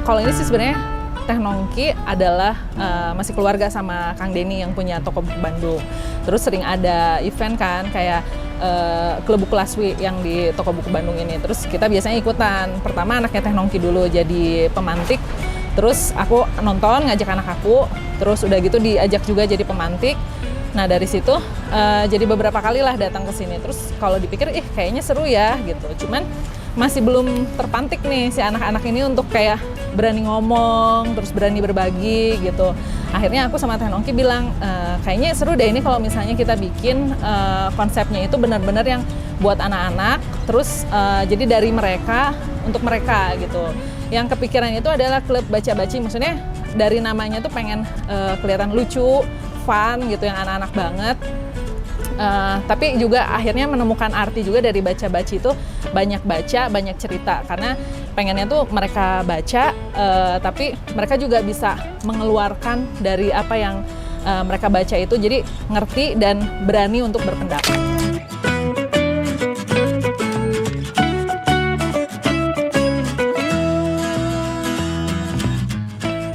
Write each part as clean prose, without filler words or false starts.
Kalau ini sih sebenarnya Teh Nongki adalah masih keluarga sama Kang Denny yang punya toko buku Bandung. Terus sering ada event kan kayak klub buku Laswi yang di toko buku Bandung ini. Terus kita biasanya ikutan. Pertama anaknya Teh Nongki dulu jadi pemantik. Terus aku nonton ngajak anak aku. Terus udah gitu diajak juga jadi pemantik. Nah dari situ jadi beberapa kali lah datang ke sini. Terus kalau dipikir kayaknya seru ya gitu. Cuman masih belum terpantik nih si anak-anak ini untuk kayak berani ngomong, terus berani berbagi gitu. Akhirnya aku sama Teh Nongki bilang, kayaknya seru deh ini kalau misalnya kita bikin konsepnya itu benar-benar yang buat anak-anak, terus jadi dari mereka untuk mereka gitu. Yang kepikiran itu adalah klub baca-baci, maksudnya dari namanya tuh pengen kelihatan lucu, fun gitu, yang anak-anak banget. Tapi juga akhirnya menemukan arti juga dari baca-baci itu banyak baca, banyak cerita karena pengennya tuh mereka baca tapi mereka juga bisa mengeluarkan dari apa yang mereka baca itu, jadi ngerti dan berani untuk berpendapat.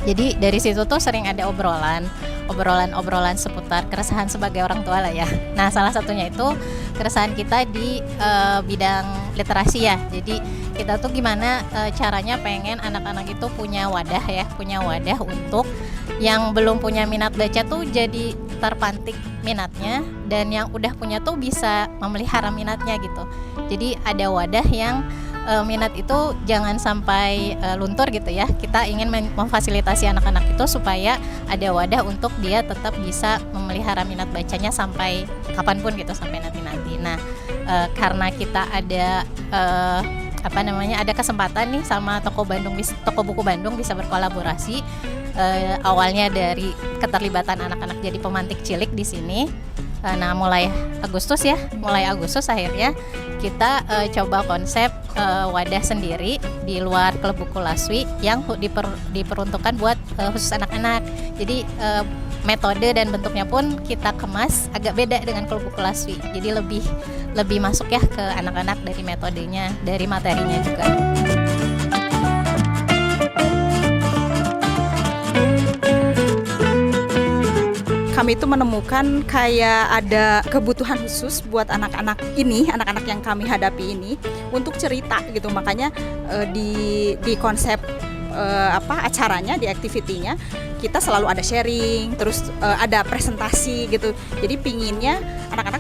Jadi dari situ tuh sering ada obrolan seputar keresahan sebagai orang tua lah ya. Nah salah satunya itu keresahan kita di bidang literasi ya. Jadi kita tuh gimana caranya pengen anak-anak itu punya wadah untuk yang belum punya minat baca tuh jadi terpantik minatnya, dan yang udah punya tuh bisa memelihara minatnya gitu. Jadi ada wadah yang minat itu jangan sampai luntur gitu ya. Kita ingin memfasilitasi anak-anak itu supaya ada wadah untuk dia tetap bisa memelihara minat bacanya sampai kapanpun gitu, sampai nanti-nanti. Nah, karena kita ada ada kesempatan nih sama toko buku Bandung bisa berkolaborasi. Awalnya dari keterlibatan anak-anak jadi pemantik cilik di sini. Nah, mulai Agustus akhirnya kita coba konsep wadah sendiri di luar klub buku Laswi yang diperuntukkan buat khusus anak-anak. Jadi metode dan bentuknya pun kita kemas agak beda dengan klub buku Laswi. Jadi lebih masuk ya ke anak-anak dari metodenya, dari materinya juga. Kami itu menemukan kayak ada kebutuhan khusus buat anak-anak yang kami hadapi ini untuk cerita gitu. Makanya di konsep acaranya, di activity-nya kita selalu ada sharing, terus ada presentasi gitu. Jadi pinginnya anak-anak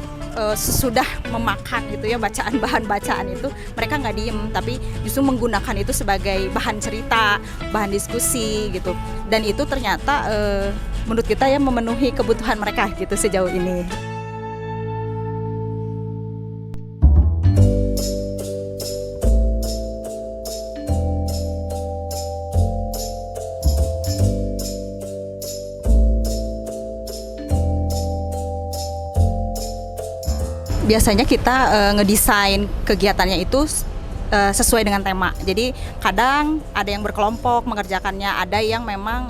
sesudah memakan gitu ya bahan bacaan itu, mereka nggak diem tapi justru menggunakan itu sebagai bahan cerita, bahan diskusi gitu. Dan itu ternyata menurut kita ya memenuhi kebutuhan mereka gitu sejauh ini. Biasanya kita ngedesain kegiatannya itu sesuai dengan tema. Jadi kadang ada yang berkelompok mengerjakannya, ada yang memang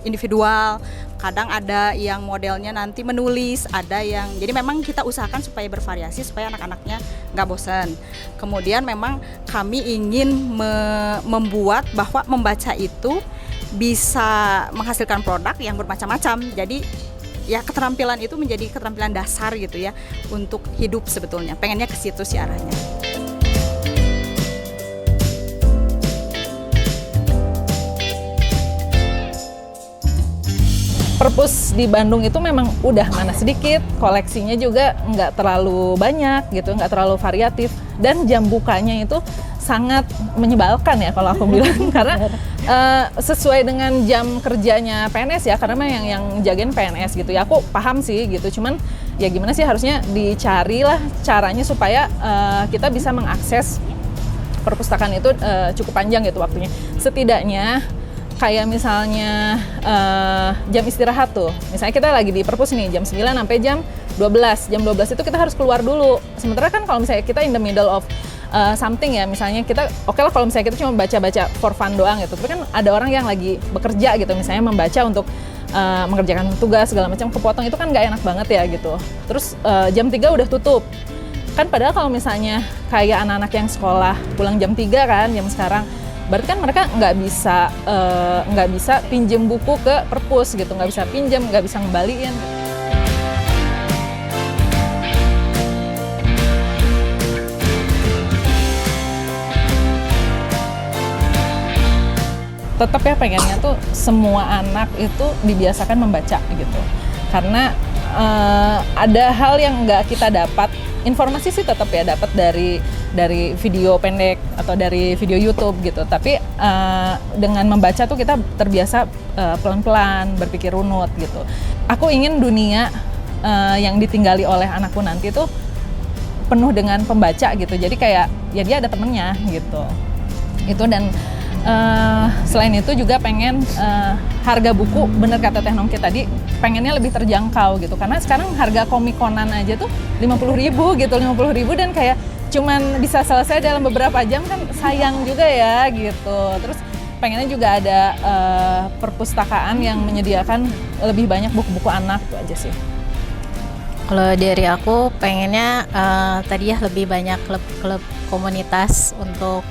individual, kadang ada yang modelnya nanti menulis, ada yang jadi memang kita usahakan supaya bervariasi supaya anak-anaknya nggak bosan. Kemudian memang kami ingin membuat bahwa membaca itu bisa menghasilkan produk yang bermacam-macam. Jadi ya keterampilan itu menjadi keterampilan dasar gitu ya untuk hidup sebetulnya. Pengennya ke situ sih arahnya. Perpus di Bandung itu memang udah mana sedikit, koleksinya juga nggak terlalu banyak gitu, nggak terlalu variatif, dan jam bukanya itu sangat menyebalkan ya kalau aku bilang karena sesuai dengan jam kerjanya PNS ya, karena memang yang jagain PNS gitu ya. Aku paham sih gitu, cuman ya gimana sih, harusnya dicarilah caranya supaya kita bisa mengakses perpustakaan itu cukup panjang gitu waktunya. Setidaknya kayak misalnya jam istirahat tuh, misalnya kita lagi di perpus nih jam 9 sampai jam 12. Jam 12 itu kita harus keluar dulu. Sementara kan kalau misalnya kita in the middle of something ya, misalnya kita oke lah kalau misalnya kita cuma baca-baca for fun doang gitu, tapi kan ada orang yang lagi bekerja gitu, misalnya membaca untuk mengerjakan tugas segala macam, kepotong itu kan nggak enak banget ya gitu. Terus jam 3 udah tutup kan, padahal kalau misalnya kayak anak-anak yang sekolah pulang jam 3 kan, jam sekarang berarti kan mereka nggak bisa pinjem buku ke perpus gitu, nggak bisa pinjem, nggak bisa ngembaliin. Tetap ya pengennya tuh semua anak itu dibiasakan membaca gitu, karena ada hal yang nggak kita dapat, informasi sih tetap ya dapat dari video pendek atau dari video YouTube gitu, tapi dengan membaca tuh kita terbiasa pelan-pelan berpikir runut gitu. Aku ingin dunia yang ditinggali oleh anakku nanti tuh penuh dengan pembaca gitu, jadi kayak ya dia ada temennya gitu. Itu dan selain itu juga pengen harga buku, bener kata Teh Nongki tadi, pengennya lebih terjangkau gitu, karena sekarang harga komik Conan aja tuh 50.000 gitu, 50.000 dan kayak cuman bisa selesai dalam beberapa jam, kan sayang juga ya gitu. Terus pengennya juga ada perpustakaan yang menyediakan lebih banyak buku-buku anak, itu aja sih. Kalau dari aku pengennya tadi ya lebih banyak klub komunitas untuk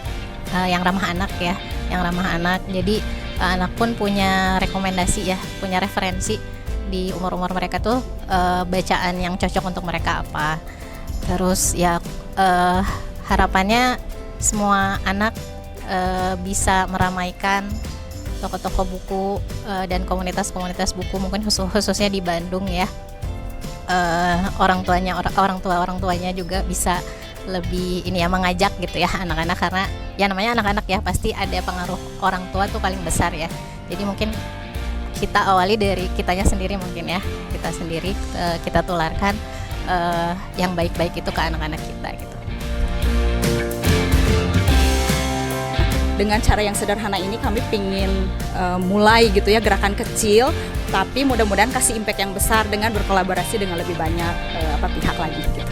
yang ramah anak ya, yang ramah anak. Jadi anak pun punya rekomendasi ya, punya referensi di umur-umur mereka tuh bacaan yang cocok untuk mereka apa. Terus ya harapannya semua anak bisa meramaikan toko-toko buku dan komunitas-komunitas buku, mungkin khususnya di Bandung ya. Orang tuanya juga bisa lebih ini ya, mengajak gitu ya anak-anak, karena ya namanya anak-anak ya pasti ada pengaruh orang tua tuh paling besar ya. Jadi mungkin kita awali dari kitanya sendiri, mungkin ya kita sendiri kita tularkan yang baik-baik itu ke anak-anak kita gitu. Dengan cara yang sederhana ini kami pingin mulai gitu ya gerakan kecil, tapi mudah-mudahan kasih impact yang besar dengan berkolaborasi dengan lebih banyak pihak lagi gitu.